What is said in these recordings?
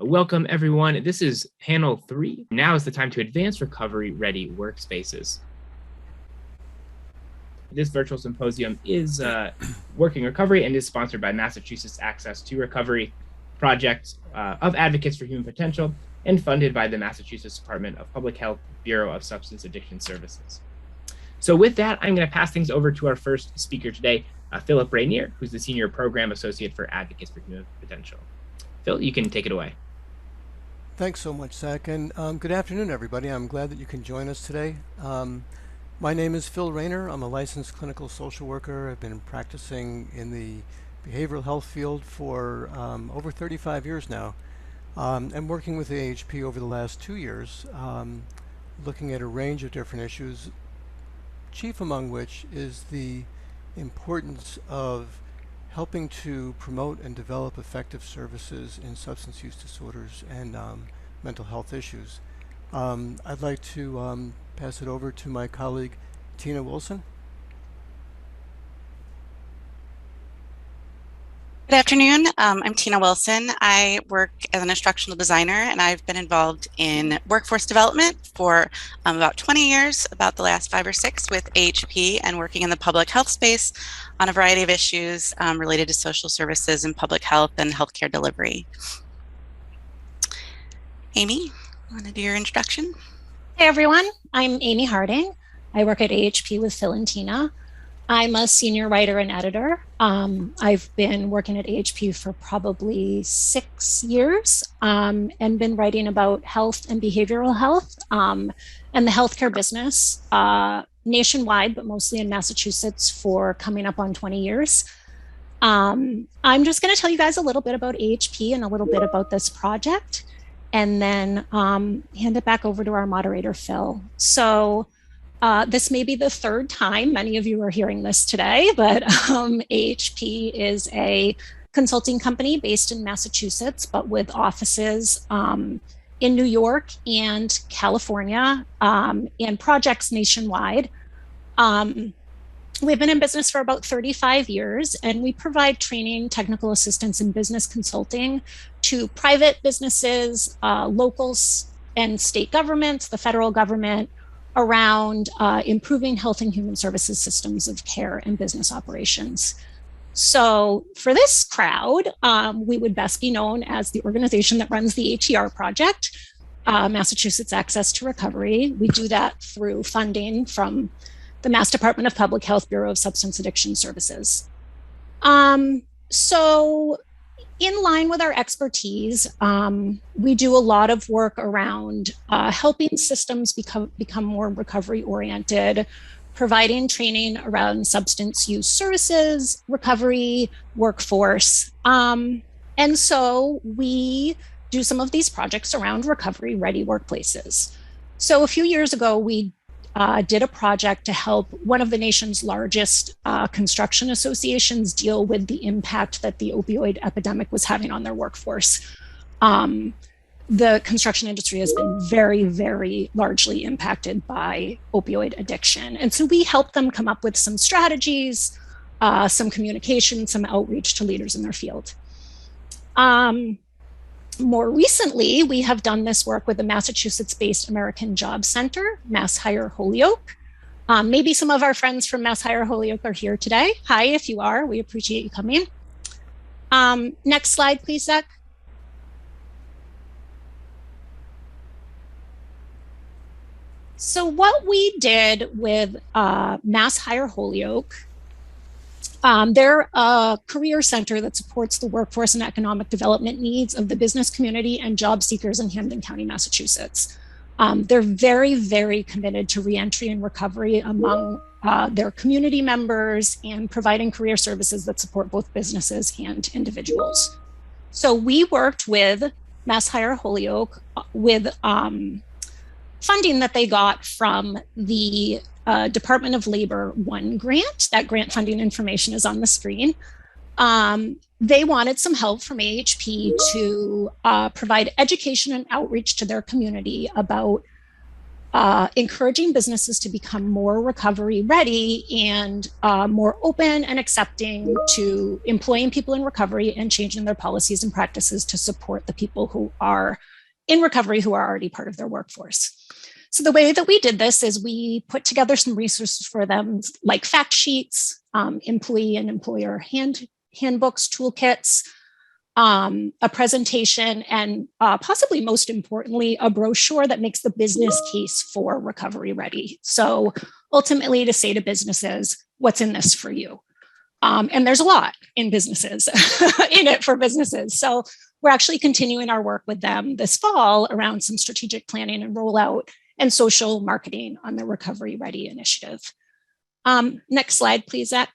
Welcome, everyone. This is panel 3. Now is the time to advance recovery-ready workspaces. This virtual symposium is Working Recovery and is sponsored by Massachusetts Access to Recovery Project of Advocates for Human Potential and funded by the Massachusetts Department of Public Health Bureau of Substance Addiction Services. So with that, I'm going to pass things over to our first speaker today, Philip Rainier, who's the Senior Program Associate for Advocates for Human Potential. Phil, you can take it away. Thanks so much, Zach, and good afternoon, everybody. I'm glad that you can join us today. My name is Phil Rainier. I'm a licensed clinical social worker. I've been practicing in the behavioral health field for over 35 years now. I'm working with AHP over the last 2 years, looking at a range of different issues, chief among which is the importance of helping to promote and develop effective services in substance use disorders and mental health issues. I'd like to pass it over to my colleague, Tina Wilson. Good afternoon. I'm Tina Wilson. I work as an instructional designer, and I've been involved in workforce development for about 20 years, about the last 5 or 6 with AHP, and working in the public health space on a variety of issues related to social services and public health and healthcare delivery. Amy, want to do your introduction? Hey everyone, I'm Amy Harding. I work at AHP with Phil and Tina. I'm a senior writer and editor. I've been working at AHP for probably 6 years and been writing about health and behavioral health and the healthcare business nationwide, but mostly in Massachusetts for coming up on 20 years. I'm just going to tell you guys a little bit about AHP and a little bit about this project, and then hand it back over to our moderator, Phil. So this may be the 3rd time many of you are hearing this today, but AHP is a consulting company based in Massachusetts, but with offices in New York and California and projects nationwide. We've been in business for about 35 years, and we provide training, technical assistance, and business consulting to private businesses, locals and state governments, the federal government, around improving health and human services systems of care and business operations. So for this crowd, we would best be known as the organization that runs the ATR project, Massachusetts Access to Recovery. We do that through funding from the Mass Department of Public Health Bureau of Substance Addiction Services. So in line with our expertise, we do a lot of work around helping systems become more recovery-oriented, providing training around substance use services, recovery, workforce. And so we do some of these projects around recovery-ready workplaces. So a few years ago, we did a project to help one of the nation's largest construction associations deal with the impact that the opioid epidemic was having on their workforce. The construction industry has been very, very largely impacted by opioid addiction. And so we helped them come up with some strategies, some communication, some outreach to leaders in their field. More recently, we have done this work with the Massachusetts-based American Job Center, Mass Hire Holyoke. Maybe some of our friends from Mass Hire Holyoke are here today. Hi, if you are, we appreciate you coming. Next slide, please, Zach. So what we did with Mass Hire Holyoke, they're a career center that supports the workforce and economic development needs of the business community and job seekers in Hampden County, Massachusetts. They're very, very committed to reentry and recovery among their community members and providing career services that support both businesses and individuals. So we worked with Mass Hire Holyoke with funding that they got from the Department of Labor 1 grant. That grant funding information is on the screen. They wanted some help from AHP to provide education and outreach to their community about encouraging businesses to become more recovery ready and more open and accepting to employing people in recovery and changing their policies and practices to support the people who are in recovery who are already part of their workforce. So the way that we did this is we put together some resources for them, like fact sheets, employee and employer handbooks, toolkits, a presentation, and possibly most importantly, a brochure that makes the business case for recovery ready. So ultimately to say to businesses, what's in this for you? And there's a lot in businesses, in it for businesses. So we're actually continuing our work with them this fall around some strategic planning and rollout and social marketing on the Recovery Ready initiative. Next slide, please, Zach.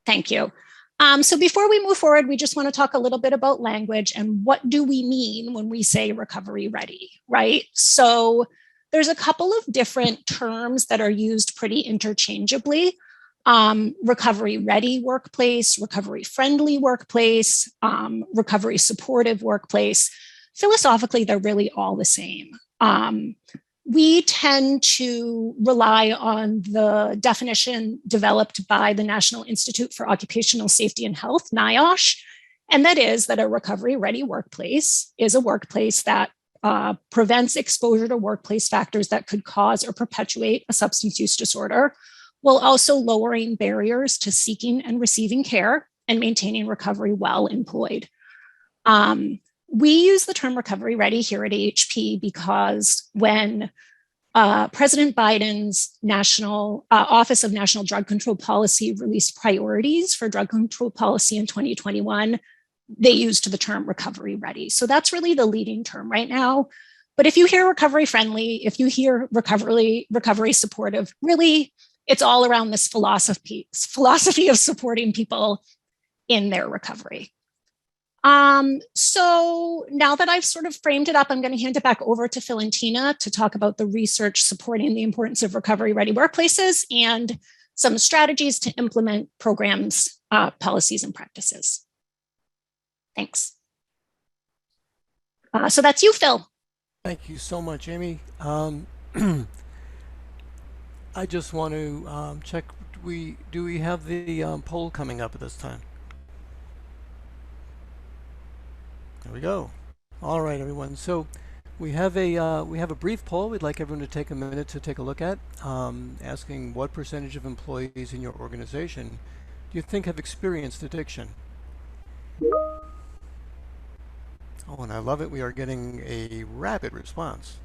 Thank you. So before we move forward, we just want to talk a little bit about language and what do we mean when we say recovery ready, right? So there's a couple of different terms that are used pretty interchangeably. Recovery ready workplace, recovery friendly workplace, recovery supportive workplace. Philosophically, they're really all the same. We tend to rely on the definition developed by the National Institute for Occupational Safety and Health, NIOSH, and that is that a recovery-ready workplace is a workplace that prevents exposure to workplace factors that could cause or perpetuate a substance use disorder, while also lowering barriers to seeking and receiving care and maintaining recovery while employed. We use the term recovery ready here at AHP because when President Biden's National Office of National Drug Control Policy released priorities for drug control policy in 2021, they used the term recovery ready. So that's really the leading term right now. But if you hear recovery friendly, if you hear recovery supportive, really, it's all around this philosophy of supporting people in their recovery. So now that I've sort of framed it up, I'm going to hand it back over to Phil and Tina to talk about the research supporting the importance of recovery-ready workplaces and some strategies to implement programs, policies, and practices. Thanks. So that's you, Phil. Thank you so much, Amy. I just want to check, do we have the poll coming up at this time? There we go. All right, everyone. So we have a brief poll we'd like everyone to take a minute to take a look at, asking what percentage of employees in your organization do you think have experienced addiction? Oh, and I love it. We are getting a rapid response.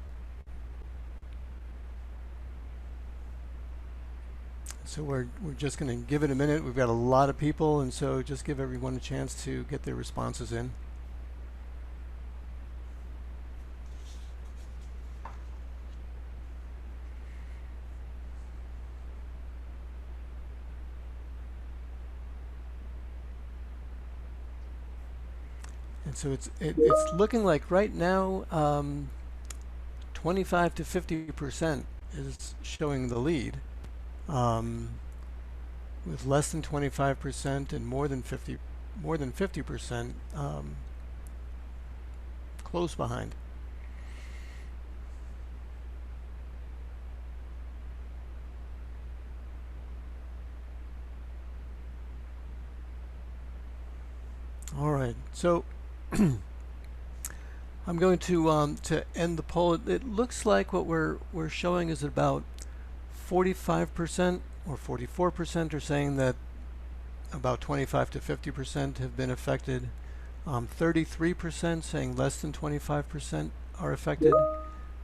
So we're just going to give it a minute. We've got a lot of people, and so just give everyone a chance to get their responses in. And so it's looking like right now 25 to 50% is showing the lead, with less than 25% and more than 50% close behind. All right, so I'm going to end the poll. It looks like what we're showing is about 45% or 44% are saying that about 25 to 50% have been affected. 33% saying less than 25% are affected,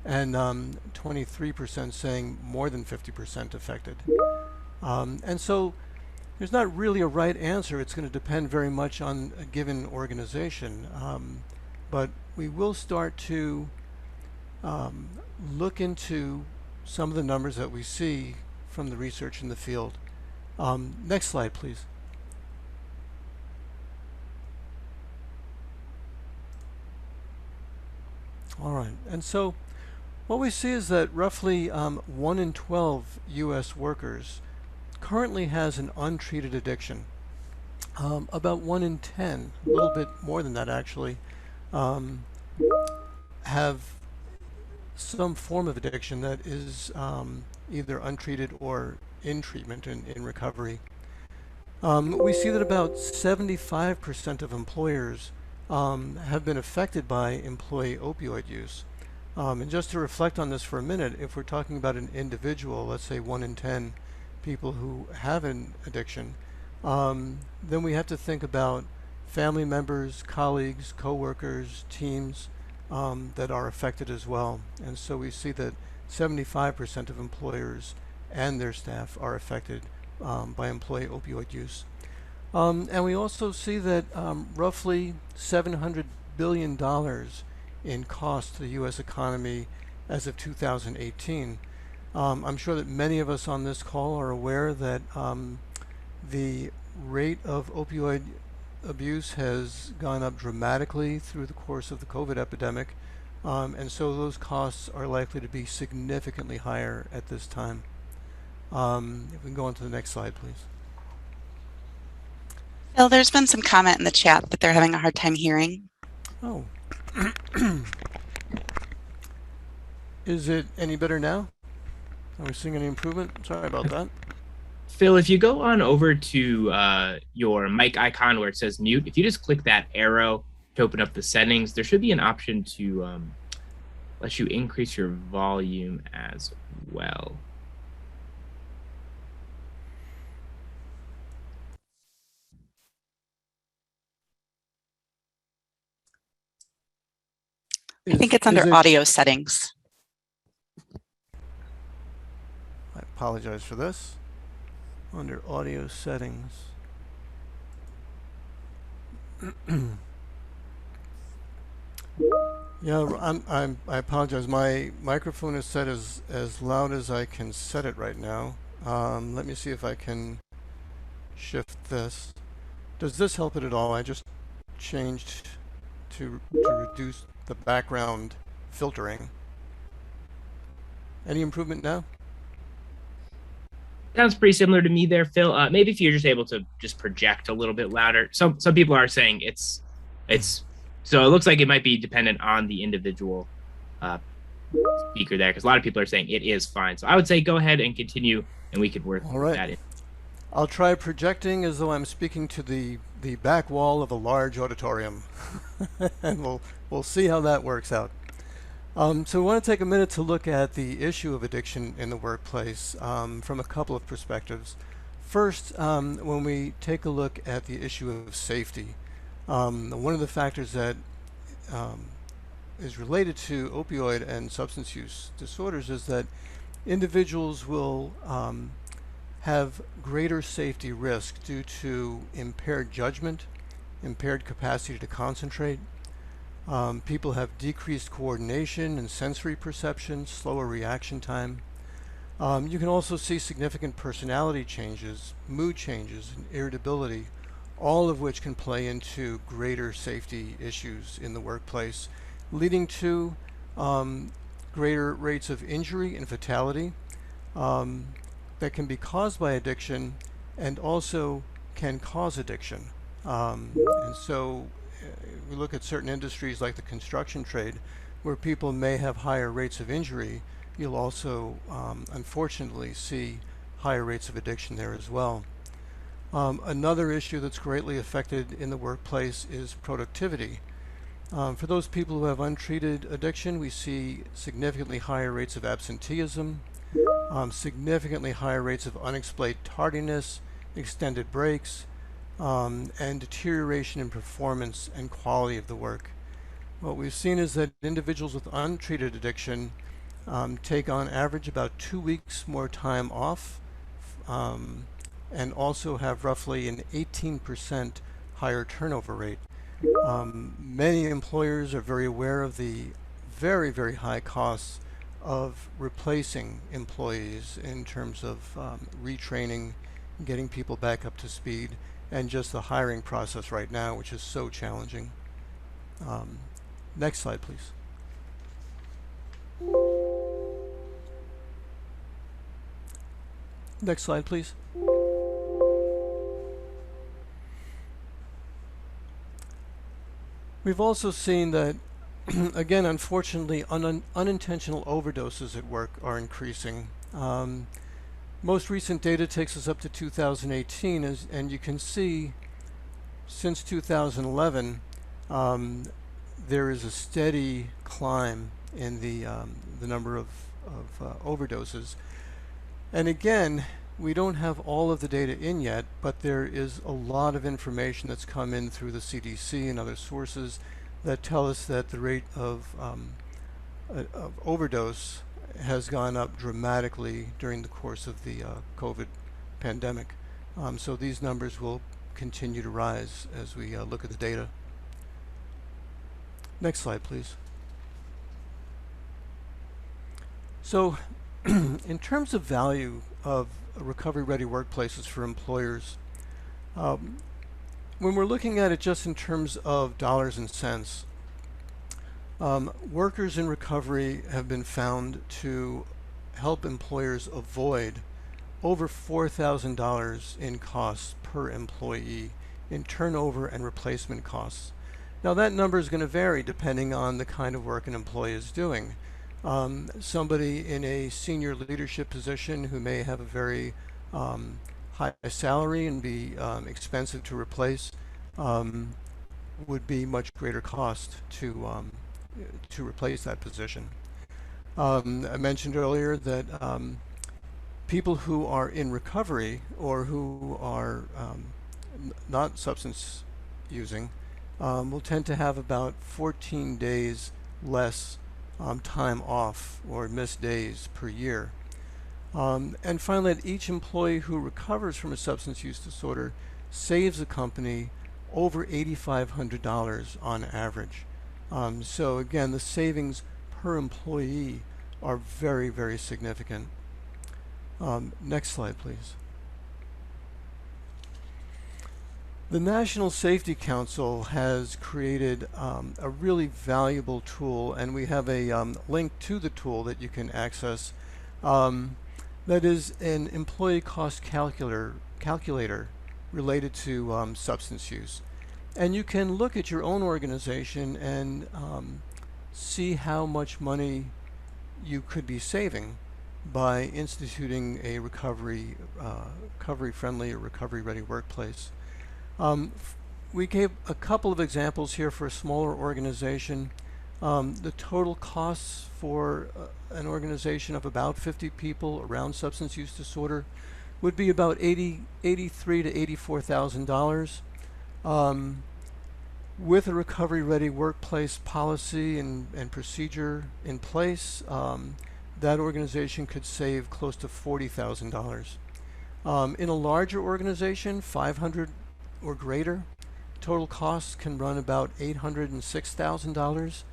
and 23% saying more than 50% affected. And so there's not really a right answer. It's going to depend very much on a given organization. But we will start to look into some of the numbers that we see from the research in the field. Next slide, please. All right, and so what we see is that roughly 1 in 12 U.S. workers currently has an untreated addiction. About 1 in 10, a little bit more than that actually, have some form of addiction that is either untreated or in treatment and in recovery. We see that about 75% of employers have been affected by employee opioid use. And just to reflect on this for a minute, if we're talking about an individual, let's say 1 in 10 people who have an addiction, then we have to think about family members, colleagues, coworkers, teams that are affected as well. And so we see that 75% of employers and their staff are affected by employee opioid use. And we also see that roughly $700 billion in cost to the U.S. economy as of 2018. I'm sure that many of us on this call are aware that the rate of opioid abuse has gone up dramatically through the course of the COVID epidemic, and so those costs are likely to be significantly higher at this time. If we can go on to the next slide, please. Phil, there's been some comment in the chat that they're having a hard time hearing. Oh. Is it any better now? Are we seeing any improvement? Sorry about that. Phil, if you go on over to your mic icon where it says mute, if you just click that arrow to open up the settings, there should be an option to let you increase your volume as well. I think it's under audio settings. I apologize for this. Under audio settings. Yeah, I apologize. My microphone is set as loud as I can set it right now. Let me see if I can shift this. Does this help it at all? I just changed to reduce the background filtering. Any improvement now? Sounds pretty similar to me there, Phil. Maybe if you're just able to just project a little bit louder. Some people are saying it's so it looks like it might be dependent on the individual speaker there, because a lot of people are saying it is fine. So I would say go ahead and continue, and we could work with that in. I'll try projecting as though I'm speaking to the back wall of a large auditorium, and we'll see how that works out. So we want to take a minute to look at the issue of addiction in the workplace from a couple of perspectives. First, when we take a look at the issue of safety, one of the factors that is related to opioid and substance use disorders is that individuals will have greater safety risk due to impaired judgment, impaired capacity to concentrate. People have decreased coordination and sensory perception, slower reaction time. You can also see significant personality changes, mood changes, and irritability, all of which can play into greater safety issues in the workplace, leading to greater rates of injury and fatality that can be caused by addiction and also can cause addiction. And so we look at certain industries like the construction trade, where people may have higher rates of injury. You'll also, unfortunately, see higher rates of addiction there as well. Another issue that's greatly affected in the workplace is productivity. For those people who have untreated addiction, we see significantly higher rates of absenteeism, significantly higher rates of unexplained tardiness, extended breaks, and deterioration in performance and quality of the work. What we've seen is that individuals with untreated addiction take on average about 2 weeks more time off, and also have roughly an 18% higher turnover rate. Many employers are very aware of the very, very high costs of replacing employees in terms of retraining, getting people back up to speed, and just the hiring process right now, which is so challenging. Next slide, please. Next slide, please. We've also seen that Again, unfortunately, unintentional overdoses at work are increasing. Most recent data takes us up to 2018, and you can see since 2011, there is a steady climb in the number of overdoses. And again, we don't have all of the data in yet, but there is a lot of information that's come in through the CDC and other sources that tell us that the rate of overdose has gone up dramatically during the course of the COVID pandemic. So these numbers will continue to rise as we look at the data. Next slide, please. So in terms of value of recovery-ready workplaces for employers, when we're looking at it just in terms of dollars and cents, workers in recovery have been found to help employers avoid over $4,000 in costs per employee in turnover and replacement costs. Now that number is going to vary depending on the kind of work an employee is doing. Somebody in a senior leadership position who may have a very high salary and be expensive to replace would be much greater cost to replace that position. I mentioned earlier that people who are in recovery or who are not substance using will tend to have about 14 days less time off or missed days per year. And finally, that each employee who recovers from a substance use disorder saves the company over $8,500 on average. So again, the savings per employee are very, very significant. Next slide, please. The National Safety Council has created a really valuable tool, and we have a link to the tool that you can access. That is an employee cost calculator related to substance use. And you can look at your own organization and see how much money you could be saving by instituting a recovery-friendly or recovery-ready workplace. We gave a couple of examples here for a smaller organization. The total costs for an organization of about 50 people around substance use disorder would be about $83,000 to $84,000. With a recovery-ready workplace policy and procedure in place, that organization could save close to $40,000. In a larger organization, 500 or greater, total costs can run about $806,000,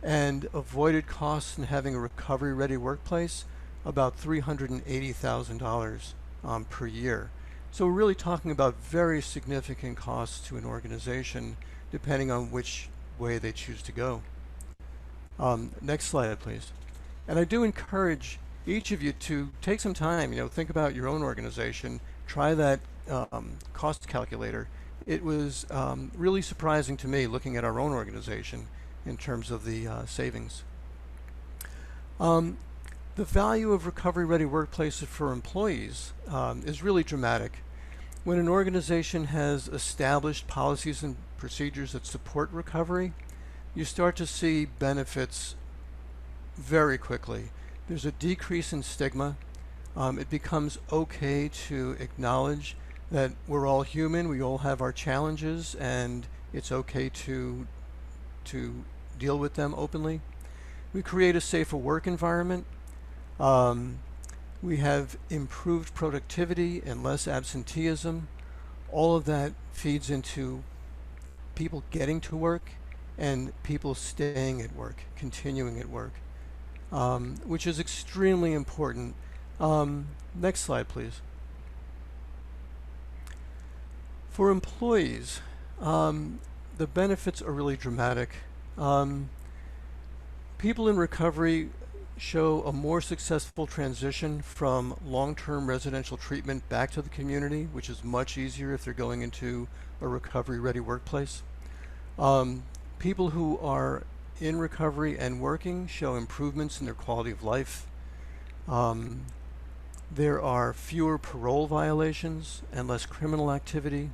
and avoided costs in having a recovery-ready workplace about $380,000 per year. So we're really talking about very significant costs to an organization depending on which way they choose to go. Next slide, please. And I do encourage each of you to take some time, think about your own organization, try that cost calculator. It was really surprising to me looking at our own organization in terms of the savings. The value of recovery-ready workplaces for employees is really dramatic. When an organization has established policies and procedures that support recovery, you start to see benefits very quickly. There's a decrease in stigma. It becomes okay to acknowledge that we're all human, we all have our challenges, and it's okay to deal with them openly. We create a safer work environment. We have improved productivity and less absenteeism. All of that feeds into people getting to work and people staying at work, continuing at work, which is extremely important. Next slide, please. For employees, the benefits are really dramatic. People in recovery show a more successful transition from long-term residential treatment back to the community, which is much easier if they're going into a recovery-ready workplace. People who are in recovery and working show improvements in their quality of life. Um, there are fewer parole violations and less criminal activity.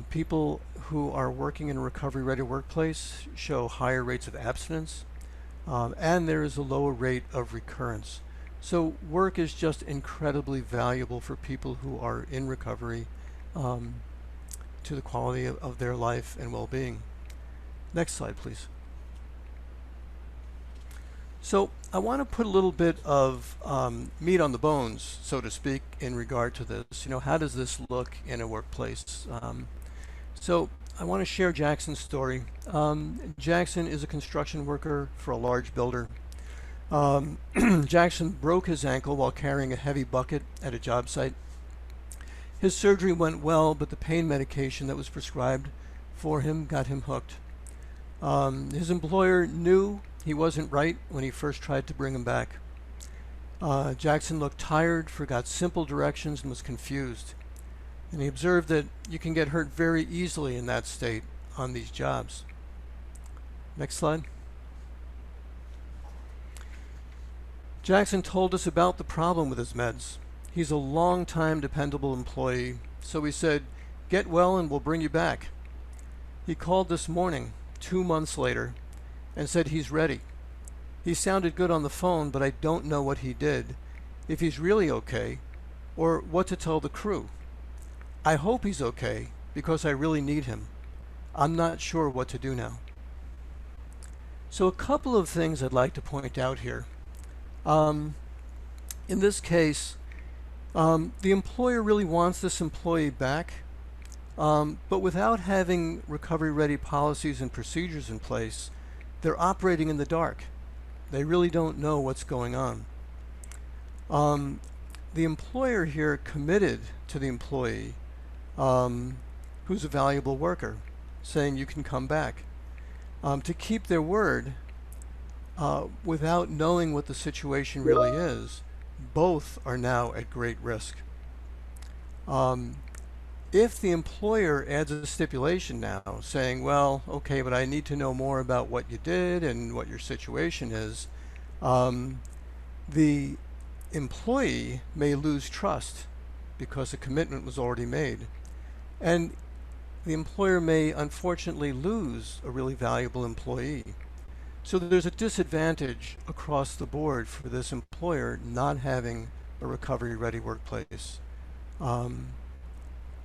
People who are working in a recovery-ready workplace show higher rates of abstinence, and there is a lower rate of recurrence. So work is just incredibly valuable for people who are in recovery, um, to the quality of their life and well-being. Next slide, please. So I want to put a little bit of meat on the bones, so to speak, in regard to this. You know, how does this look in a workplace? So I want to share Jackson's story. Jackson is a construction worker for a large builder. Jackson broke his ankle while carrying a heavy bucket at a job site. His surgery went well, but the pain medication that was prescribed for him got him hooked. His employer knew he wasn't right when he first tried to bring him back. Jackson looked tired, forgot simple directions, and was confused. And he observed that you can get hurt very easily in that state on these jobs. Next slide. Jackson told us about the problem with his meds. He's a long-time dependable employee, so we said, "Get well and we'll bring you back." He called this morning, 2 months later, and said he's ready. He sounded good on the phone, but I don't know what he did, if he's really okay, or what to tell the crew. I hope he's okay, because I really need him. I'm not sure what to do now. So a couple of things I'd like to point out here. In this case, the employer really wants this employee back, but without having recovery-ready policies and procedures in place, they're operating in the dark. They really don't know what's going on. The employer here committed to the employee, who's a valuable worker, saying you can come back. To keep their word, without knowing what the situation really is, both are now at great risk. If the employer adds a stipulation now saying, well, okay, but I need to know more about what you did and what your situation is, the employee may lose trust because a commitment was already made. And the employer may unfortunately lose a really valuable employee. So there's a disadvantage across the board for this employer not having a recovery-ready workplace.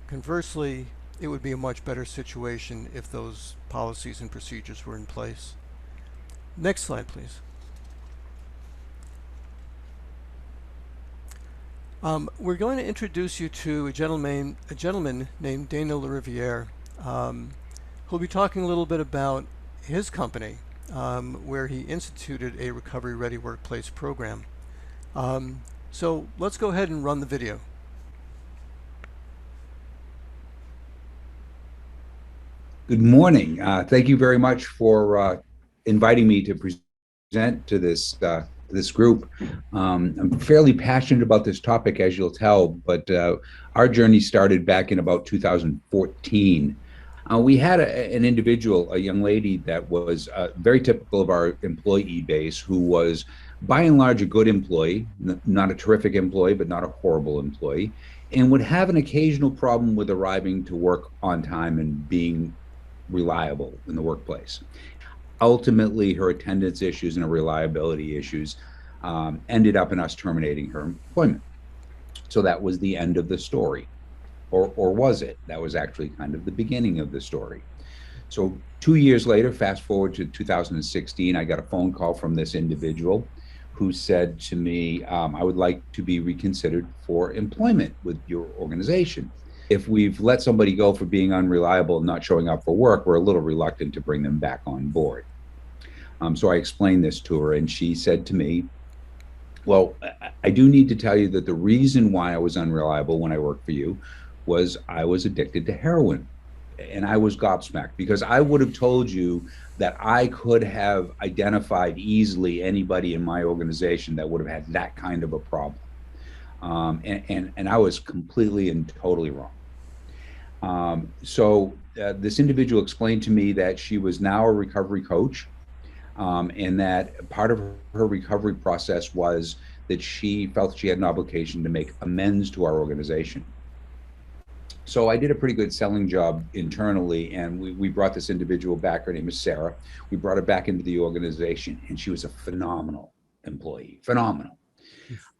Conversely, it would be a much better situation if those policies and procedures were in place. Next slide, please. We're going to introduce you to a gentleman named Daniel Riviere, who'll be talking a little bit about his company, where he instituted a recovery-ready workplace program. So let's go ahead and run the video. Good morning. Thank you very much for inviting me to present to this group. I'm fairly passionate about this topic, as you'll tell, but our journey started back in about 2014. We had an individual, a young lady that was very typical of our employee base, who was by and large a good employee, not a terrific employee, but not a horrible employee, and would have an occasional problem with arriving to work on time and being reliable in the workplace. Ultimately, her attendance issues and her reliability issues ended up in us terminating her employment. So that was the end of the story. Or was it? That was actually kind of the beginning of the story. So 2 years later, fast forward to 2016, I got a phone call from this individual who said to me, I would like to be reconsidered for employment with your organization. If we've let somebody go for being unreliable and not showing up for work, we're a little reluctant to bring them back on board. So I explained this to her, and she said to me, well, I do need to tell you that the reason why I was unreliable when I worked for you was I was addicted to heroin. And I was gobsmacked, because I would have told you that I could have identified easily anybody in my organization that would have had that kind of a problem. And I was completely and totally wrong. So this individual explained to me that she was now a recovery coach, and that part of her recovery process was that she felt she had an obligation to make amends to our organization. So I did a pretty good selling job internally, and we brought this individual back. Her name is Sarah. We brought her back into the organization, and she was a phenomenal employee, phenomenal.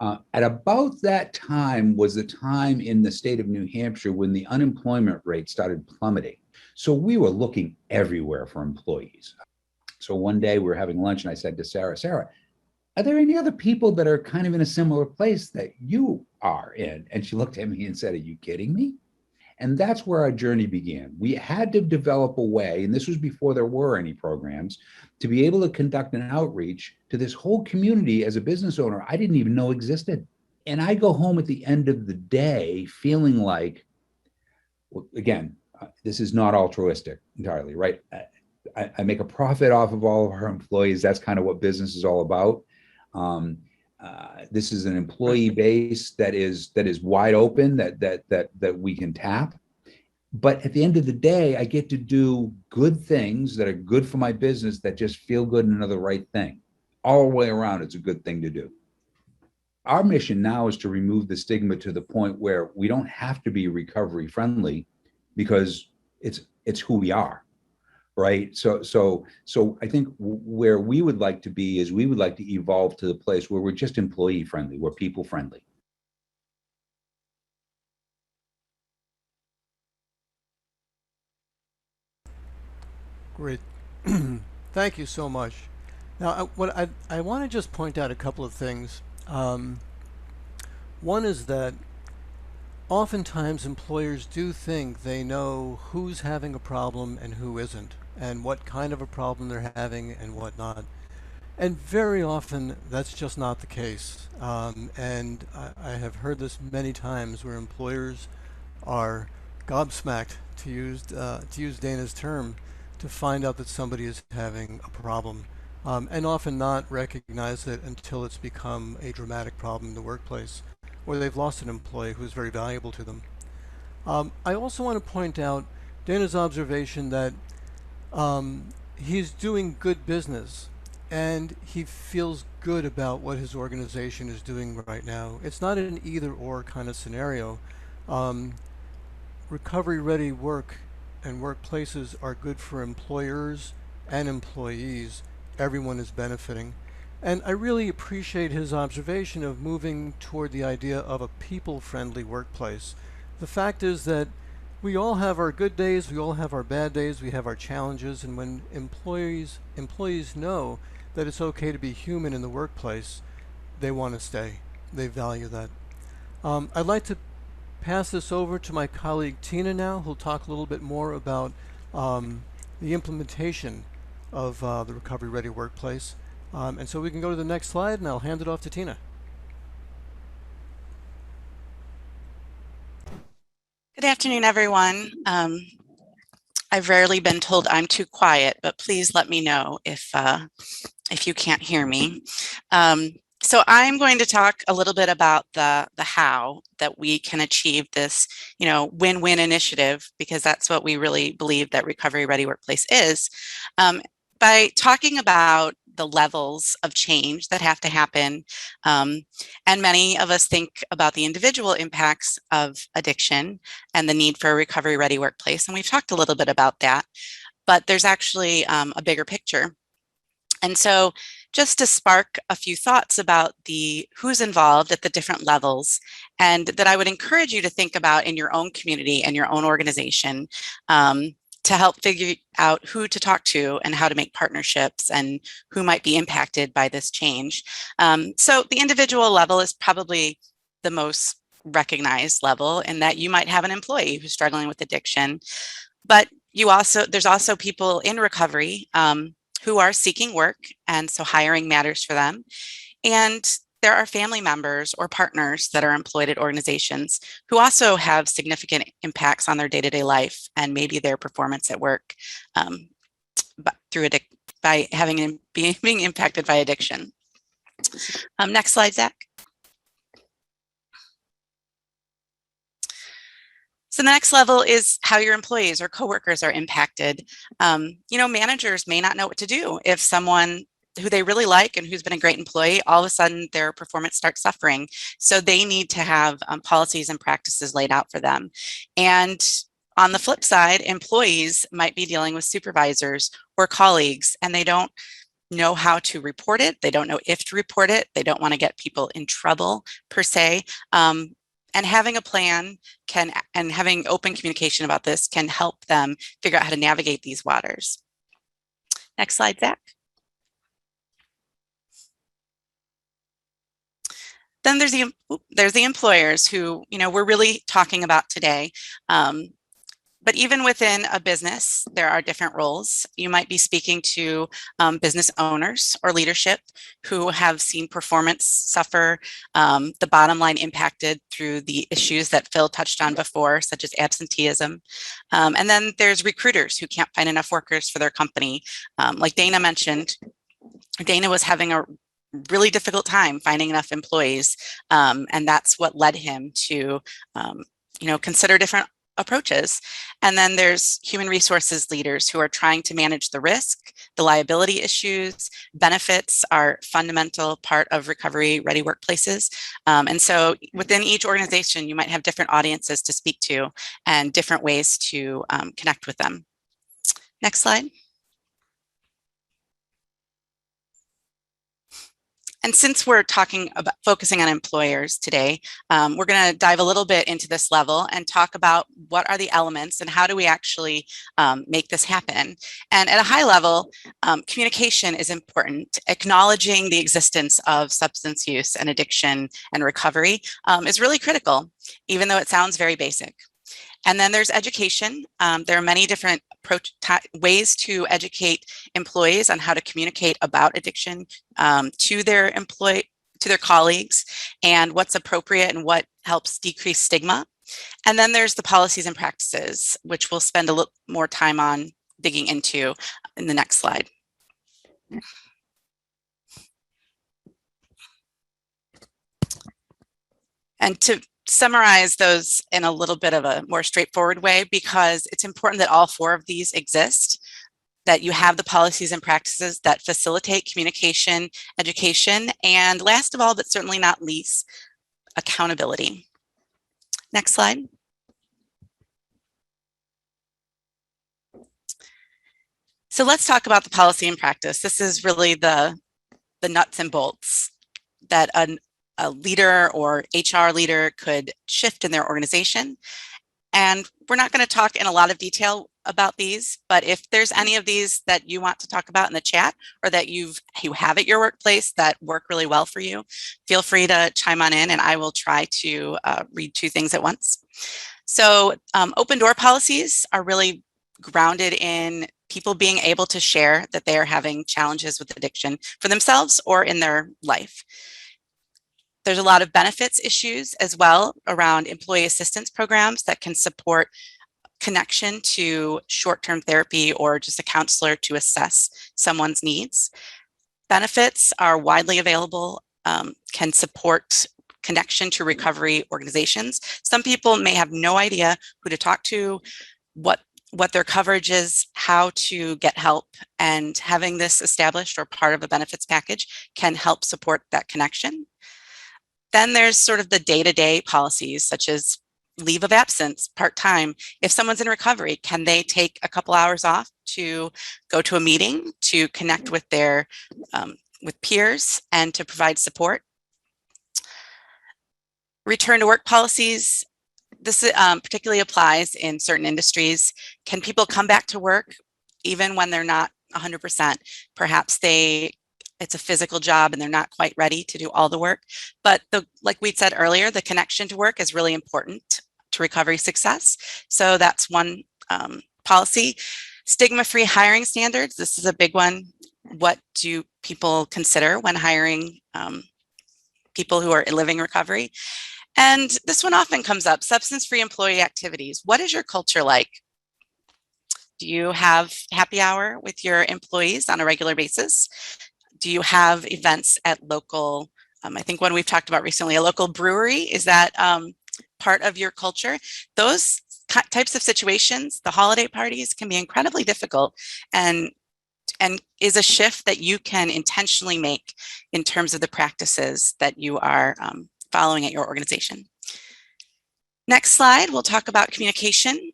At about that time was the time in the state of New Hampshire when the unemployment rate started plummeting. So we were looking everywhere for employees. So one day we were having lunch, and I said to Sarah, are there any other people that are kind of in a similar place that you are in? And she looked at me and said, are you kidding me? And that's where our journey began. We had to develop a way, and this was before there were any programs, to be able to conduct an outreach to this whole community as a business owner I didn't even know existed. And I go home at the end of the day feeling like, well, again, this is not altruistic entirely, right? I make a profit off of all of our employees. That's kind of what business is all about. This is an employee base that is wide open, that we can tap. But at the end of the day, I get to do good things that are good for my business that just feel good and are the right thing. All the way around, it's a good thing to do. Our mission now is to remove the stigma to the point where we don't have to be recovery friendly because it's who we are. Right. So I think where we would like to be is we would like to evolve to the place where we're just employee friendly, we're people friendly. Great. Thank you so much. Now, I want to just point out a couple of things. One is that oftentimes employers do think they know who's having a problem and who isn't, and what kind of a problem they're having and what not. And very often that's just not the case. And I have heard this many times where employers are gobsmacked, to use Dana's term, to find out that somebody is having a problem, and often not recognize it until it's become a dramatic problem in the workplace, or they've lost an employee who's very valuable to them. I also want to point out Dana's observation that he's doing good business and he feels good about what his organization is doing right now. It's not an either or kind of scenario. Recovery ready work and workplaces are good for employers and employees. Everyone is benefiting. And I really appreciate his observation of moving toward the idea of a people-friendly workplace. The fact is that we all have our good days, we all have our bad days, we have our challenges, and when employees know that it's okay to be human in the workplace, they want to stay. They value that. I'd like to pass this over to my colleague Tina now, who'll talk a little bit more about the implementation of the Recovery Ready Workplace. And so we can go to the next slide, and I'll hand it off to Tina. Good afternoon, everyone. I've rarely been told I'm too quiet, but please let me know if you can't hear me. So I'm going to talk a little bit about the how that we can achieve this, win-win initiative, because that's what we really believe that Recovery Ready Workplace is, by talking about the levels of change that have to happen. And many of us think about the individual impacts of addiction and the need for a recovery ready workplace. And we've talked a little bit about that, but there's actually a bigger picture. And so just to spark a few thoughts about who's involved at the different levels, and that I would encourage you to think about in your own community and your own organization, to help figure out who to talk to and how to make partnerships and who might be impacted by this change. So the individual level is probably the most recognized level, in that you might have an employee who's struggling with addiction, but there's also people in recovery who are seeking work, and so hiring matters for them. And there are family members or partners that are employed at organizations who also have significant impacts on their day-to-day life and maybe their performance at work by being impacted by addiction. Next slide, Zach. So the next level is how your employees or coworkers are impacted. Managers may not know what to do if someone who they really like and who's been a great employee, all of a sudden their performance starts suffering. So they need to have policies and practices laid out for them. And on the flip side, employees might be dealing with supervisors or colleagues, and they don't know how to report it. They don't know if to report it. They don't want to get people in trouble per se. And having a plan and having open communication about this can help them figure out how to navigate these waters. Next slide, Zach. Then there's the employers who, we're really talking about today. But even within a business, there are different roles. You might be speaking to business owners or leadership who have seen performance suffer, the bottom line impacted through the issues that Phil touched on before, such as absenteeism. And then there's recruiters who can't find enough workers for their company. Like Dana mentioned, Dana was having a really difficult time finding enough employees. And that's what led him to, consider different approaches. And then there's human resources leaders who are trying to manage the risk, the liability issues. Benefits are fundamental part of recovery ready workplaces. And so within each organization, you might have different audiences to speak to and different ways to connect with them. Next slide. And since we're talking about focusing on employers today, we're going to dive a little bit into this level and talk about what are the elements and how do we actually make this happen. And at a high level, communication is important. Acknowledging the existence of substance use and addiction and recovery is really critical, even though it sounds very basic. And then there's education. There are many different ways to educate employees on how to communicate about addiction to their colleagues and what's appropriate and what helps decrease stigma. And then there's the policies and practices, which we'll spend a little more time on digging into in the next slide. And to summarize those in a little bit of a more straightforward way, because it's important that all four of these exist, that you have the policies and practices that facilitate communication, education, and last of all, but certainly not least, accountability. Next slide. So let's talk about the policy and practice. This is really the nuts and bolts that a leader or HR leader could shift in their organization. And we're not going to talk in a lot of detail about these, but if there's any of these that you want to talk about in the chat or that you have at your workplace that work really well for you, feel free to chime on in and I will try to read two things at once. So open door policies are really grounded in people being able to share that they are having challenges with addiction for themselves or in their life. There's a lot of benefits issues as well around employee assistance programs that can support connection to short-term therapy or just a counselor to assess someone's needs. Benefits are widely available, can support connection to recovery organizations. Some people may have no idea who to talk to, what their coverage is, how to get help, and having this established or part of a benefits package can help support that connection. Then there's sort of the day-to-day policies, such as leave of absence, part-time. If someone's in recovery, can they take a couple hours off to go to a meeting, to connect with their with peers and to provide support? Return to work policies. This particularly applies in certain industries. Can people come back to work even when they're not 100%? Perhaps it's a physical job and they're not quite ready to do all the work. But like we said earlier, the connection to work is really important to recovery success. So that's one policy. Stigma-free hiring standards. This is a big one. What do people consider when hiring people who are living recovery? And this one often comes up, substance-free employee activities. What is your culture like? Do you have happy hour with your employees on a regular basis? Do you have events at local, I think one we've talked about recently, a local brewery, is that part of your culture? Those types of situations, the holiday parties can be incredibly difficult and and is a shift that you can intentionally make in terms of the practices that you are following at your organization. Next slide, we'll talk about communication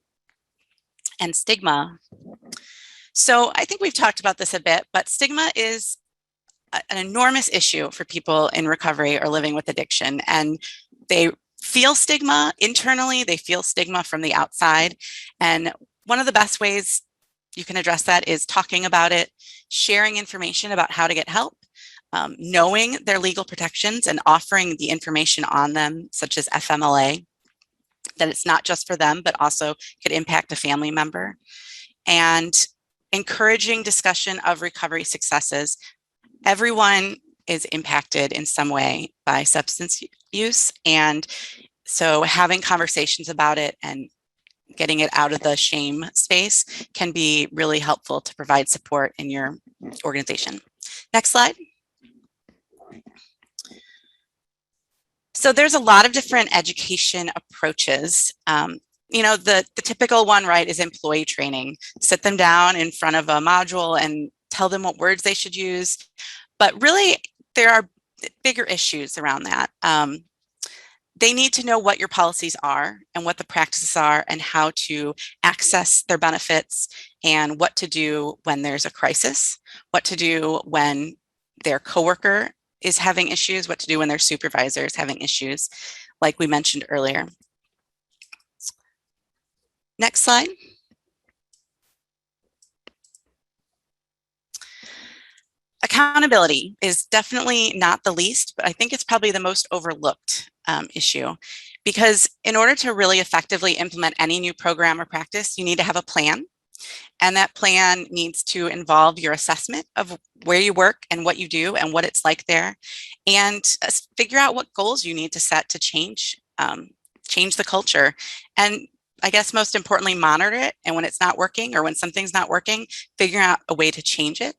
and stigma. So I think we've talked about this a bit, but stigma is an enormous issue for people in recovery or living with addiction. And they feel stigma internally, they feel stigma from the outside. And one of the best ways you can address that is talking about it, sharing information about how to get help, knowing their legal protections and offering the information on them, such as FMLA, that it's not just for them, but also could impact a family member, and encouraging discussion of recovery successes. Everyone is impacted in some way by substance use. And so having conversations about it and getting it out of the shame space can be really helpful to provide support in your organization. Next slide. So there's a lot of different education approaches. You know, the typical one, right, is employee training. Sit them down in front of a module and tell them what words they should use. But really, there are bigger issues around that. They need to know what your policies are and what the practices are and how to access their benefits and what to do when there's a crisis, what to do when their coworker is having issues, what to do when their supervisor is having issues, like we mentioned earlier. Next slide. Accountability is definitely not the least, but I think it's probably the most overlooked issue, because in order to really effectively implement any new program or practice, you need to have a plan. And that plan needs to involve your assessment of where you work and what you do and what it's like there, and figure out what goals you need to set to change the culture. And I guess most importantly, monitor it. And when it's not working or when something's not working, figure out a way to change it.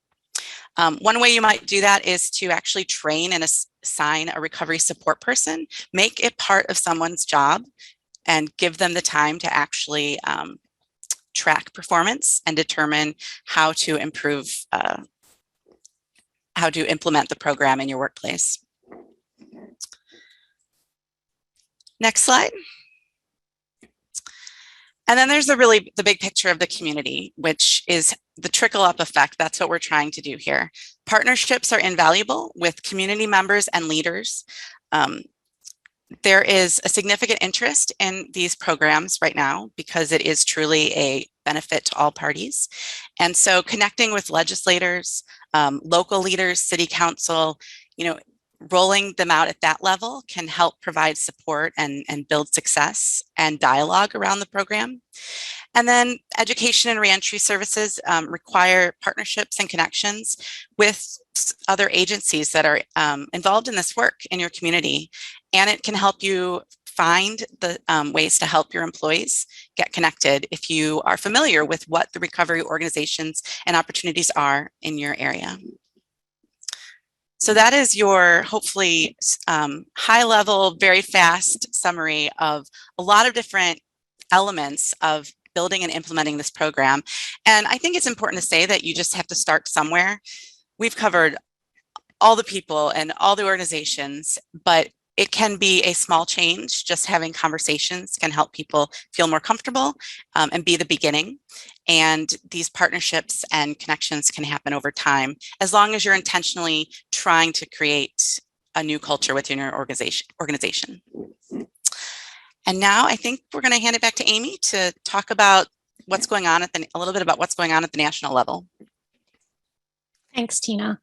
One way you might do that is to actually train and assign a recovery support person, make it part of someone's job, and give them the time to actually track performance and determine how to improve, how to implement the program in your workplace. Next slide. And then there's the big picture of the community, which is the trickle up effect. That's what we're trying to do here. Partnerships are invaluable with community members and leaders. There is a significant interest in these programs right now because it is truly a benefit to all parties. And so connecting with legislators, local leaders, city council, rolling them out at that level can help provide support and build success and dialogue around the program. And then education and reentry services require partnerships and connections with other agencies that are involved in this work in your community. And it can help you find the ways to help your employees get connected if you are familiar with what the recovery organizations and opportunities are in your area. So that is your hopefully high level, very fast summary of a lot of different elements of building and implementing this program. And I think it's important to say that you just have to start somewhere. We've covered all the people and all the organizations, but it can be a small change. Just having conversations can help people feel more comfortable and be the beginning. And these partnerships and connections can happen over time, as long as you're intentionally trying to create a new culture within your organization. And now I think we're going to hand it back to Amy to talk about what's going on a little bit about what's going on at the national level. Thanks, Tina.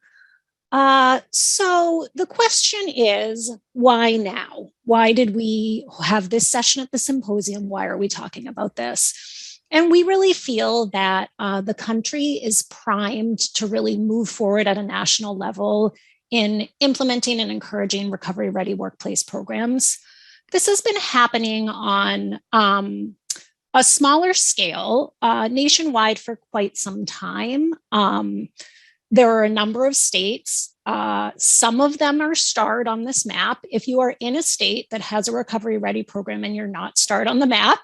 So the question is, why now? Why did we have this session at the symposium? Why are we talking about this? And we really feel that the country is primed to really move forward at a national level in implementing and encouraging recovery-ready workplace programs. This has been happening on a smaller scale nationwide for quite some time. There are a number of states. Some of them are starred on this map. If you are in a state that has a recovery ready program and you're not starred on the map,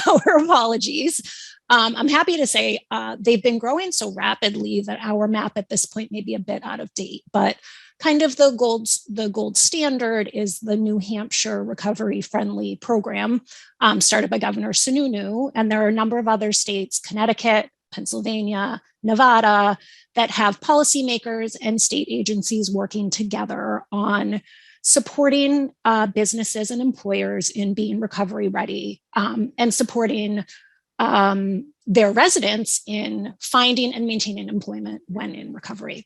our apologies. I'm happy to say they've been growing so rapidly that our map at this point may be a bit out of date, but kind of the gold standard is the New Hampshire Recovery Friendly Program, started by Governor Sununu. And there are a number of other states, Connecticut, Pennsylvania, Nevada, that have policymakers and state agencies working together on supporting businesses and employers in being recovery ready, and supporting their residents in finding and maintaining employment when in recovery.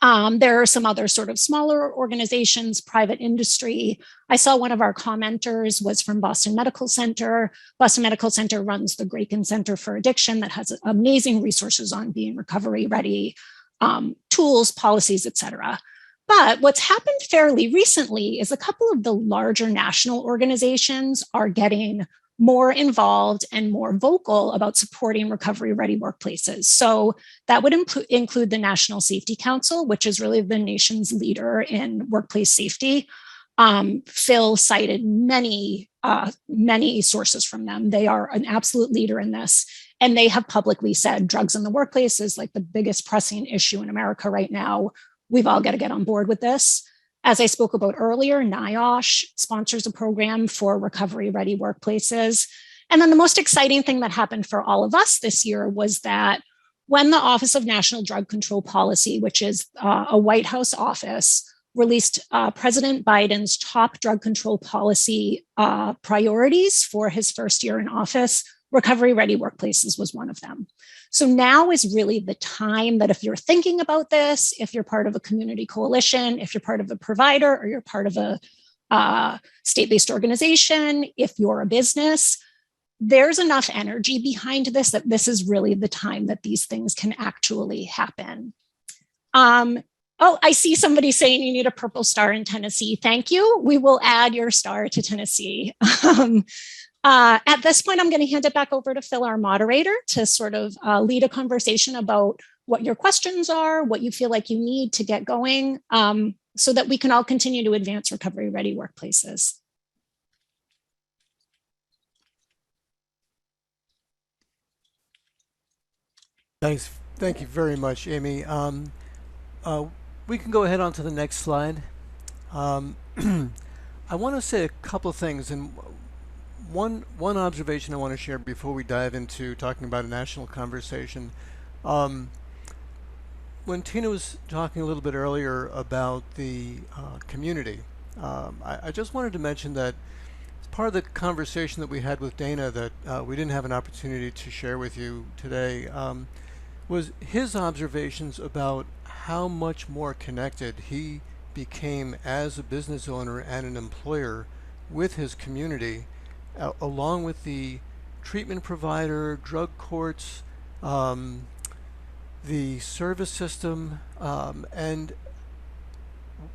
There are some other sort of smaller organizations, private industry. I saw one of our commenters was from Boston Medical Center. Boston Medical Center runs the Graken Center for Addiction that has amazing resources on being recovery ready, tools, policies, et cetera. But what's happened fairly recently is a couple of the larger national organizations are getting more involved and more vocal about supporting recovery ready workplaces. So that would include the National Safety Council, which is really the nation's leader in workplace safety. Phil cited many sources from them. They are an absolute leader in this. And they have publicly said drugs in the workplace is like the biggest pressing issue in America right now. We've all got to get on board with this. As I spoke about earlier, NIOSH sponsors a program for recovery-ready workplaces. And then the most exciting thing that happened for all of us this year was that when the Office of National Drug Control Policy, which is a White House office, released President Biden's top drug control policy priorities for his first year in office, recovery-ready workplaces was one of them. So now is really the time that if you're thinking about this, if you're part of a community coalition, if you're part of a provider, or you're part of a state-based organization, if you're a business, there's enough energy behind this that this is really the time that these things can actually happen. Oh, I see somebody saying you need a purple star in Tennessee. Thank you. We will add your star to Tennessee. At this point, I'm going to hand it back over to Phil, our moderator, to sort of lead a conversation about what your questions are, what you feel like you need to get going, so that we can all continue to advance recovery-ready workplaces. Thanks. Thank you very much, Amy. We can go ahead on to the next slide. I want to say a couple of things, and one observation I want to share before we dive into talking about a national conversation. When Tina was talking a little bit earlier about the community, I just wanted to mention that part of the conversation that we had with Dana that we didn't have an opportunity to share with you today was his observations about how much more connected he became as a business owner and an employer with his community, along with the treatment provider, drug courts, the service system, and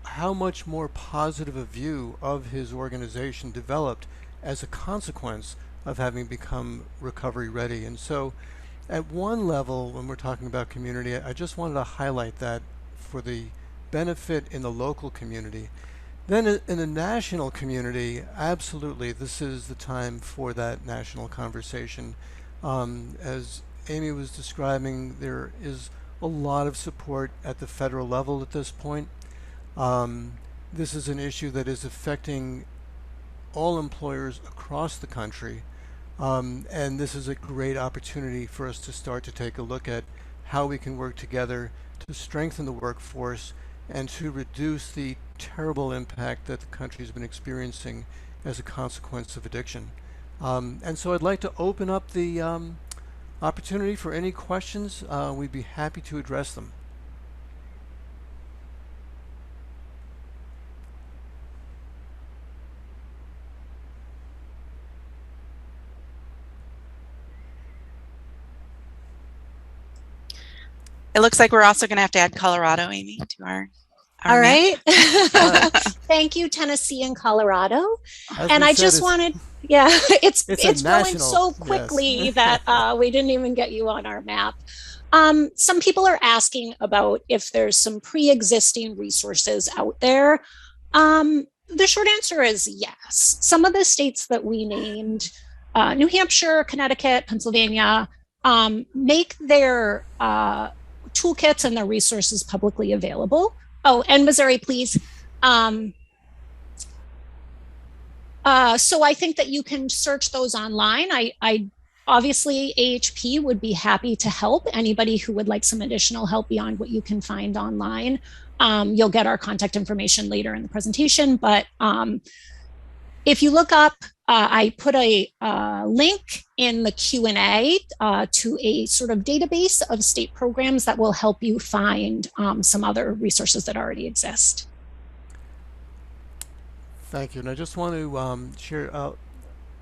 how much more positive a view of his organization developed as a consequence of having become recovery ready. And so at one level, when we're talking about community, I just wanted to highlight that for the benefit in the local community. Then in the national community, absolutely, this is the time for that national conversation. As Amy was describing, there is a lot of support at the federal level at this point. This is an issue that is affecting all employers across the country. And this is a great opportunity for us to start to take a look at how we can work together to strengthen the workforce and to reduce the terrible impact that the country has been experiencing as a consequence of addiction. And so I'd like to open up the opportunity for any questions. We'd be happy to address them. It looks like we're also going to have to add Colorado, Amy, to our All right. Right. Thank you, Tennessee and Colorado. As And we I said, just wanted, yeah, it's going national, so quickly yes. that we didn't even get you on our map. Some people are asking about if there's some pre-existing resources out there. The short answer is yes. Some of the states that we named New Hampshire, Connecticut, Pennsylvania make their toolkits and their resources publicly available. Oh, and Missouri, please. So I think that you can search those online. I obviously AHP would be happy to help anybody who would like some additional help beyond what you can find online. You'll get our contact information later in the presentation, but if you look up, I put a link in the Q&A to a sort of database of state programs that will help you find some other resources that already exist. Thank you. And I just want to share,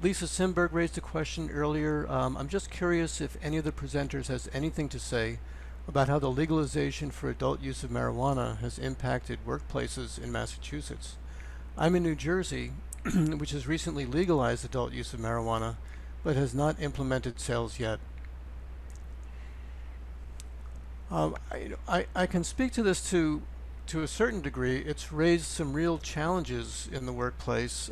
Lisa Simberg raised a question earlier. I'm just curious if any of the presenters has anything to say about how the legalization for adult use of marijuana has impacted workplaces in Massachusetts. I'm in New Jersey, which has recently legalized adult use of marijuana, but has not implemented sales yet. I can speak to this to a certain degree. It's raised some real challenges in the workplace.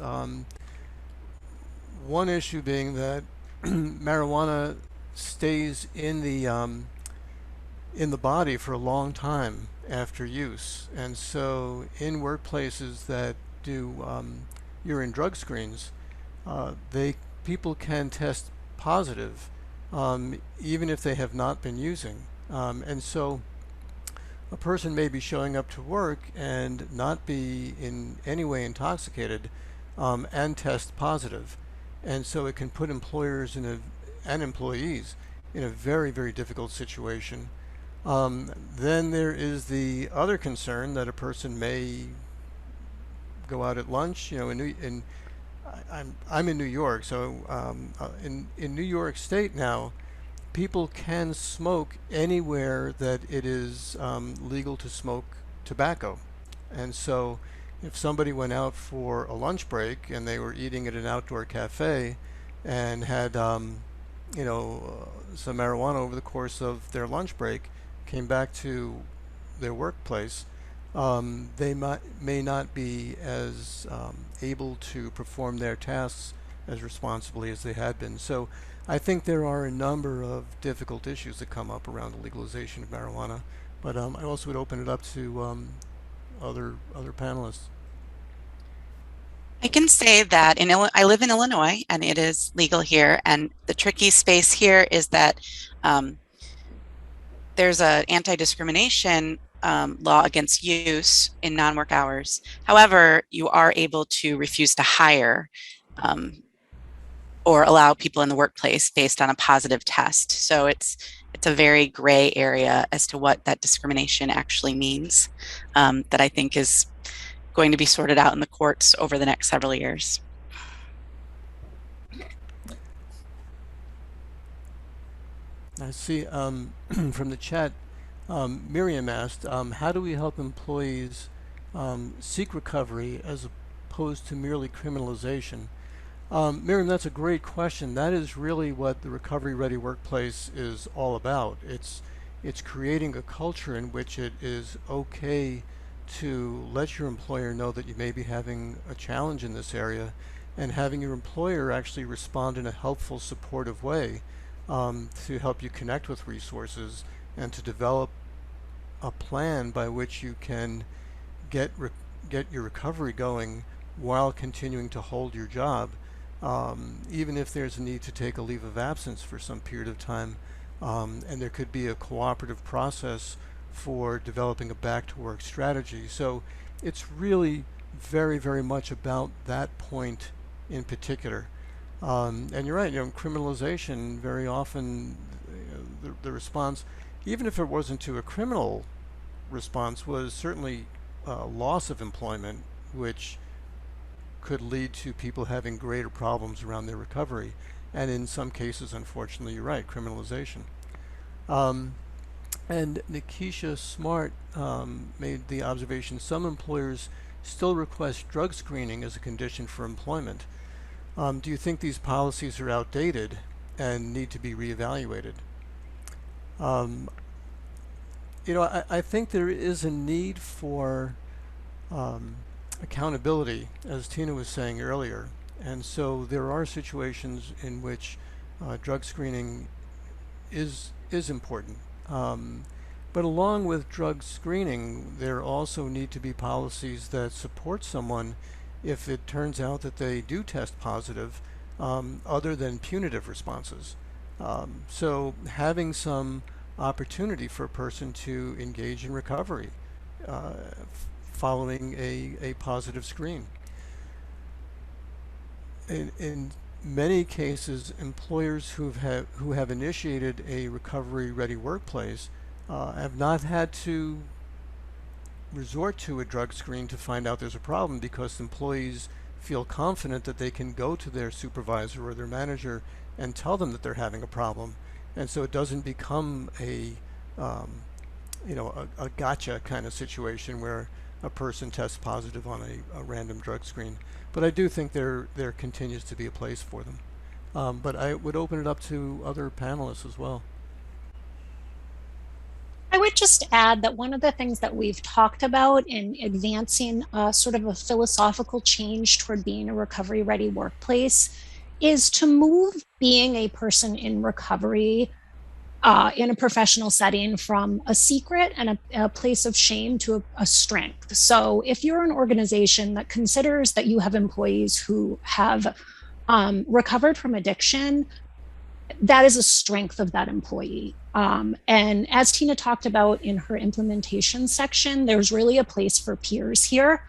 One issue being that marijuana stays in the body for a long time after use, and so in workplaces that do urine drug screens, people can test positive even if they have not been using, and so a person may be showing up to work and not be in any way intoxicated and test positive. And so it can put employers and employees in a very, very difficult situation. Then there is the other concern that a person may go out at lunch. You know, I'm in New York, so in New York State now, people can smoke anywhere that it is legal to smoke tobacco. And so if somebody went out for a lunch break and they were eating at an outdoor cafe and had some marijuana over the course of their lunch break, came back to their workplace, they may not be as able to perform their tasks as responsibly as they had been. So I think there are a number of difficult issues that come up around the legalization of marijuana, but I also would open it up to other panelists. I can say that I live in Illinois and it is legal here. And the tricky space here is that there's an anti-discrimination law against use in non-work hours. However, you are able to refuse to hire or allow people in the workplace based on a positive test. So it's a very gray area as to what that discrimination actually means, that I think is going to be sorted out in the courts over the next several years. I see from the chat, Miriam asked, how do we help employees seek recovery as opposed to merely criminalization? Miriam, that's a great question. That is really what the Recovery Ready Workplace is all about. It's creating a culture in which it is okay to let your employer know that you may be having a challenge in this area, and having your employer actually respond in a helpful, supportive way to help you connect with resources and to develop a plan by which you can get your recovery going while continuing to hold your job, even if there's a need to take a leave of absence for some period of time, and there could be a cooperative process for developing a back-to-work strategy. So it's really very, very much about that point in particular. And you're right, criminalization, very often the response, even if it wasn't to a criminal response, was certainly loss of employment, which could lead to people having greater problems around their recovery. And in some cases, unfortunately, you're right, criminalization. And Nikisha Smart made the observation, some employers still request drug screening as a condition for employment. Do you think these policies are outdated and need to be reevaluated? I think there is a need for accountability, as Tina was saying earlier. And so there are situations in which drug screening is important. But along with drug screening, there also need to be policies that support someone if it turns out that they do test positive, other than punitive responses. So having some opportunity for a person to engage in recovery following a positive screen. In many cases, employers who have initiated a recovery-ready workplace have not had to resort to a drug screen to find out there's a problem, because employees feel confident that they can go to their supervisor or their manager and tell them that they're having a problem, and so it doesn't become um, a gotcha kind of situation where a person tests positive on a random drug screen. But I do think there continues to be a place for them. But I would open it up to other panelists as well. I would just add that one of the things that we've talked about in advancing sort of a philosophical change toward being a recovery ready workplace is to move being a person in recovery in a professional setting from a secret and a place of shame to a strength. So if you're an organization that considers that you have employees who have recovered from addiction, that is a strength of that employee. And as Tina talked about in her implementation section, there's really a place for peers here.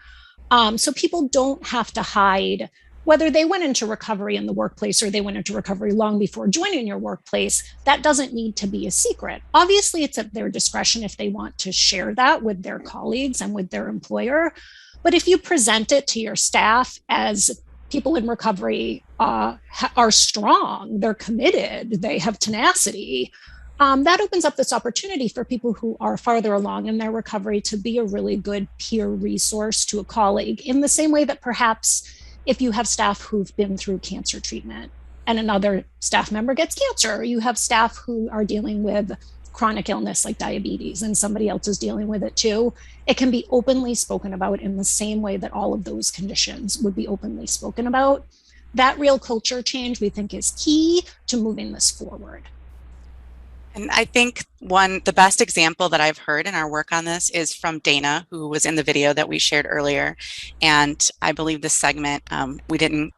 So people don't have to hide whether they went into recovery in the workplace or they went into recovery long before joining your workplace. That doesn't need to be a secret. Obviously, it's at their discretion if they want to share that with their colleagues and with their employer. But if you present it to your staff as people in recovery are strong, they're committed, they have tenacity, that opens up this opportunity for people who are farther along in their recovery to be a really good peer resource to a colleague, in the same way that perhaps if you have staff who've been through cancer treatment and another staff member gets cancer, or you have staff who are dealing with chronic illness like diabetes and somebody else is dealing with it too, it can be openly spoken about in the same way that all of those conditions would be openly spoken about. That real culture change, we think, is key to moving this forward. And I think the best example that I've heard in our work on this is from Dana, who was in the video that we shared earlier. And I believe this segment, it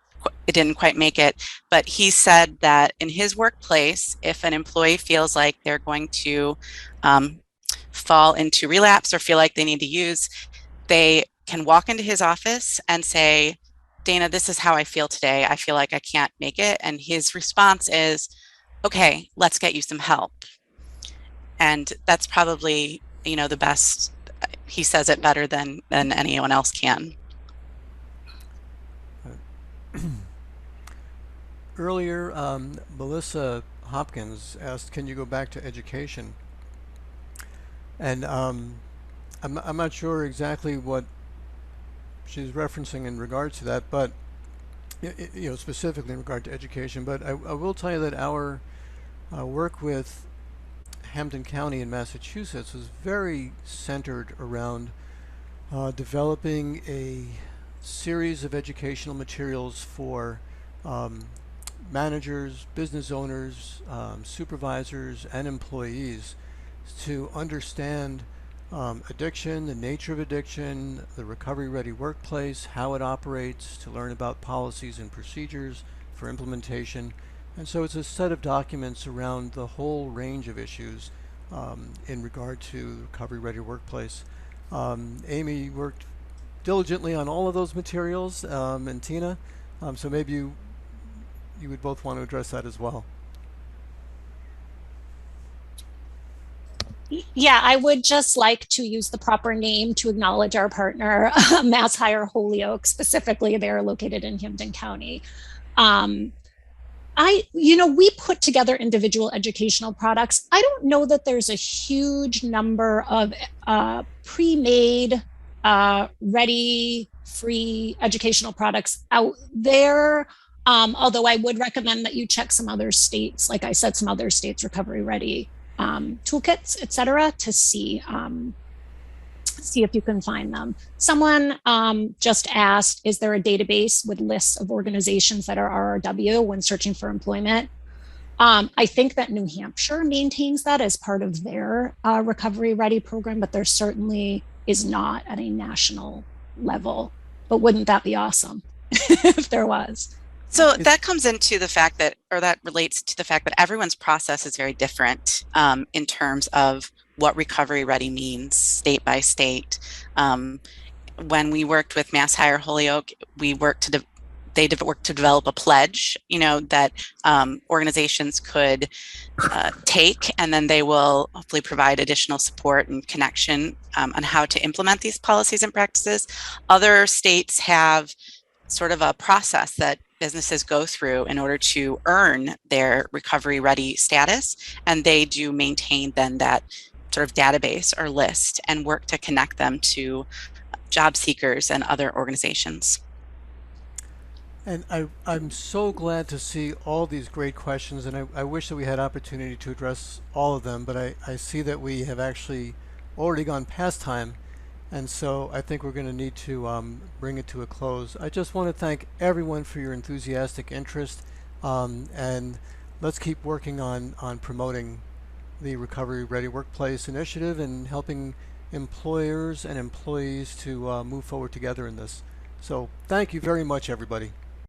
didn't quite make it, but he said that in his workplace, if an employee feels like they're going to fall into relapse or feel like they need to use, they can walk into his office and say, Dana, this is how I feel today. I feel like I can't make it. And his response is, okay, let's get you some help. And that's probably, the best. He says it better than anyone else can. Earlier, Melissa Hopkins asked, can you go back to education? And I'm not sure exactly what she's referencing in regard to that, but specifically in regard to education. But I will tell you that our work with Hampden County in Massachusetts was very centered around developing a series of educational materials for managers, business owners, supervisors, and employees to understand addiction, the nature of addiction, the recovery-ready workplace, how it operates, to learn about policies and procedures for implementation. And so it's a set of documents around the whole range of issues in regard to the recovery-ready workplace. Amy worked diligently on all of those materials, and Tina, so maybe you would both want to address that as well. Yeah, I would just like to use the proper name to acknowledge our partner, Mass Hire Holyoke, specifically. They're located in Hampden County. We put together individual educational products. I don't know that there's a huge number of pre-made, ready, free educational products out there. Although I would recommend that you check some other states, like I said, some other states recovery ready toolkits, et cetera, to see see if you can find them. Someone just asked, is there a database with lists of organizations that are RRW when searching for employment? I think that New Hampshire maintains that as part of their Recovery Ready program, but there certainly is not at a national level. But wouldn't that be awesome if there was? So that comes into the fact that, or that relates to the fact that everyone's process is very different in terms of what recovery ready means state by state. When we worked with Mass Hire Holyoke, we worked to work to develop a pledge, that organizations could take, and then they will hopefully provide additional support and connection on how to implement these policies and practices. Other states have sort of a process that businesses go through in order to earn their recovery ready status, and they do maintain then that sort of database or list and work to connect them to job seekers and other organizations. And I'm so glad to see all these great questions, and I wish that we had opportunity to address all of them, but I see that we have actually already gone past time, and so I think we're going to need to bring it to a close. I just want to thank everyone for your enthusiastic interest, and let's keep working on promoting the Recovery Ready Workplace initiative and helping employers and employees to move forward together in this. So thank you very much, everybody.